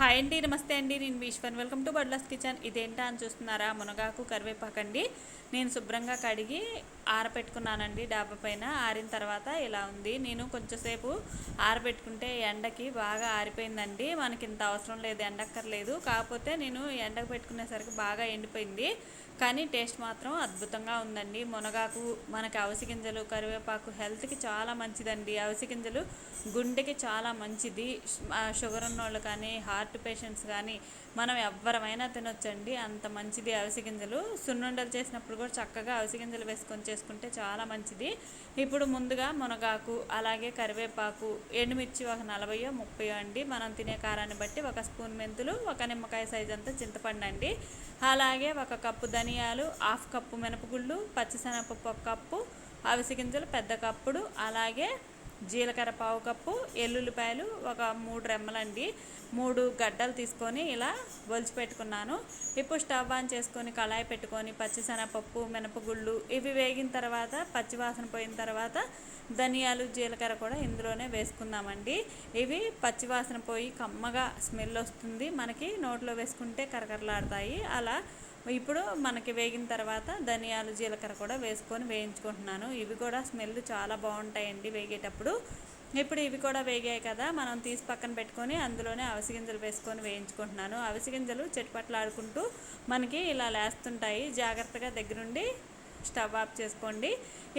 Hi అండి, నమస్తే అండి. నేను ఈశ్వర్. వెల్కమ్ టు బడ్లాస్ కిచెన్. ఇదేంటా అని చూస్తున్నారా? మునగాకు కరివేపాకండి. నేను శుభ్రంగా కడిగి ఆరబెట్టుకున్నానండి డాబా పైన. ఆరిన తర్వాత ఇలా ఉంది. నేను కొంచెంసేపు ఆరబెట్టుకుంటే ఎండకి బాగా ఆరిపోయిందండి. మనకి ఇంత అవసరం లేదు, ఎండక్కర్లేదు. కాకపోతే నేను ఎండకు పెట్టుకునేసరికి బాగా ఎండిపోయింది. కానీ టేస్ట్ మాత్రం అద్భుతంగా ఉందండి. మునగాకు మనకి అవిసె గింజలు, కరివేపాకు హెల్త్కి చాలా మంచిదండి. అవిసె గింజలు గుండెకి చాలా మంచిది. షుగర్ ఉన్నోళ్ళు కానీ, హార్ట్ పేషెంట్స్ కానీ మనం ఎవ్వరమైనా తినొచ్చండి, అంత మంచిది అవిసె గింజలు. సున్నుండలు చేసినప్పుడు కూడా చక్కగా అవిసె గింజలు వేసుకొని చేసుకుంటే చాలా మంచిది. ఇప్పుడు ముందుగా మునగాకు, అలాగే కరివేపాకు, ఎండుమిర్చి ఒక 40-30 అండి. మనం తినే కారాన్ని బట్టి 1 స్పూన్ మెంతులు, 1 నిమ్మకాయ సైజ్ అంతా చింతపండు అండి. అలాగే 1 కప్పు ధనియాలు, 1/2 కప్పు మినపగుళ్ళు, పచ్చిశనగపప్పు 1 కప్పు, అవిసె గింజలు పెద్ద కప్పుడు, అలాగే జీలకర్ర 1/2 కప్పు, ఎల్లుల్లిపాయలు ఒక 3 రెమ్మలండి. 3 గడ్డలు తీసుకొని ఇలా ఒలిచి పెట్టుకున్నాను. ఇప్పుడు స్టవ్ ఆన్ చేసుకొని కళాయి పెట్టుకొని పచ్చిశనగపప్పు, మినపగుళ్ళు ఇవి వేగిన తర్వాత, పచ్చివాసన పోయిన తర్వాత ధనియాలు, జీలకర్ర కూడా ఇందులోనే వేసుకుందామండి. ఇవి పచ్చివాసన పోయి కమ్మగా స్మెల్ వస్తుంది, మనకి నోట్లో వేసుకుంటే కరకరలాడతాయి. అలా ఇప్పుడు మనకి వేగిన తర్వాత ధనియాలు, జీలకర్ర కూడా వేసుకొని వేయించుకుంటున్నాను. ఇవి కూడా స్మెల్ చాలా బాగుంటాయండి వేగేటప్పుడు. ఇప్పుడు ఇవి కూడా వేగాయి కదా, మనం తీసి పక్కన పెట్టుకొని అందులోనే అవిసె గింజలు వేసుకొని వేయించుకుంటున్నాను. అవిసె గింజలు చెట్పట్లాడుకుంటూ మనకి ఇలా లేస్తుంటాయి, జాగ్రత్తగా దగ్గరుండి స్టవ్ ఆఫ్ చేసుకోండి.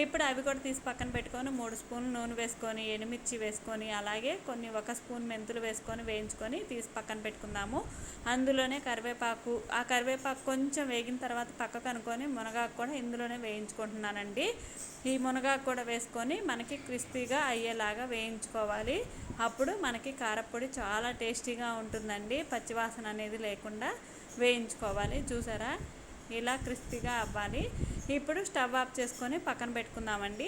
ఇప్పుడు అవి కూడా తీసి పక్కన పెట్టుకొని 3 స్పూన్లు నూనె వేసుకొని, ఎండుమిర్చి వేసుకొని, అలాగే 1 స్పూన్ మెంతులు వేసుకొని వేయించుకొని తీసి పక్కన పెట్టుకుందాము. అందులోనే కరివేపాకు, ఆ కరివేపాకు కొంచెం వేగిన తర్వాత పక్కకు అనుకొని మునగాకు కూడా ఇందులోనే వేయించుకుంటున్నానండి. ఈ మునగాకు కూడా వేసుకొని మనకి క్రిస్పీగా అయ్యేలాగా వేయించుకోవాలి. అప్పుడు మనకి కారపొడి చాలా టేస్టీగా ఉంటుందండి. పచ్చివాసన అనేది లేకుండా వేయించుకోవాలి. చూసారా, ఇలా క్రిస్పీగా అవ్వాలి. ఇప్పుడు స్టవ్ ఆఫ్ చేసుకొని పక్కన పెట్టుకుందామండి.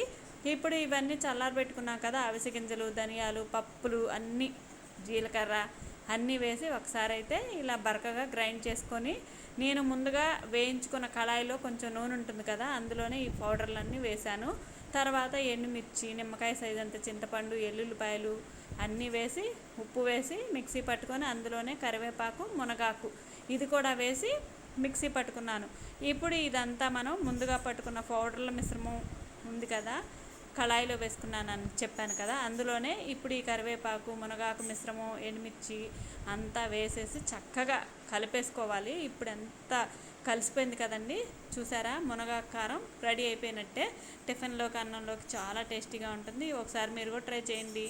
ఇప్పుడు ఇవన్నీ చల్లారబెట్టుకున్నాం కదా, అవిసె గింజలు, ధనియాలు, పప్పులు అన్నీ, జీలకర్ర అన్నీ వేసి ఒకసారి అయితే ఇలా బరకగా గ్రైండ్ చేసుకొని, నేను ముందుగా వేయించుకున్న కళాయిలో కొంచెం నూనె ఉంటుంది కదా, అందులోనే ఈ పౌడర్లన్నీ వేశాను. తర్వాత ఎండుమిర్చి, నిమ్మకాయ సైజ్ అంత చింతపండు, ఎల్లుల్లిపాయలు అన్నీ వేసి, ఉప్పు వేసి మిక్సీ పట్టుకొని అందులోనే కరివేపాకు, మునగాకు ఇది కూడా వేసి మిక్సీ పట్టుకున్నాను. ఇప్పుడు ఇదంతా మనం ముందుగా పట్టుకున్న పౌడర్ల మిశ్రమం ఉంది కదా, కళాయిలో వేసుకున్నానని చెప్పాను కదా, అందులోనే ఇప్పుడు ఈ కరివేపాకు, మునగాకు మిశ్రమం, ఎండుమిర్చి అంతా వేసేసి చక్కగా కలిపేసుకోవాలి. ఇప్పుడు ఎంత కలిసిపోయింది కదండి, చూసారా? మునగాకు కారం రెడీ అయిపోయినట్టే. టిఫిన్లోకి, అన్నంలోకి చాలా టేస్టీగా ఉంటుంది. ఒకసారి మీరు కూడా ట్రై చేయండి.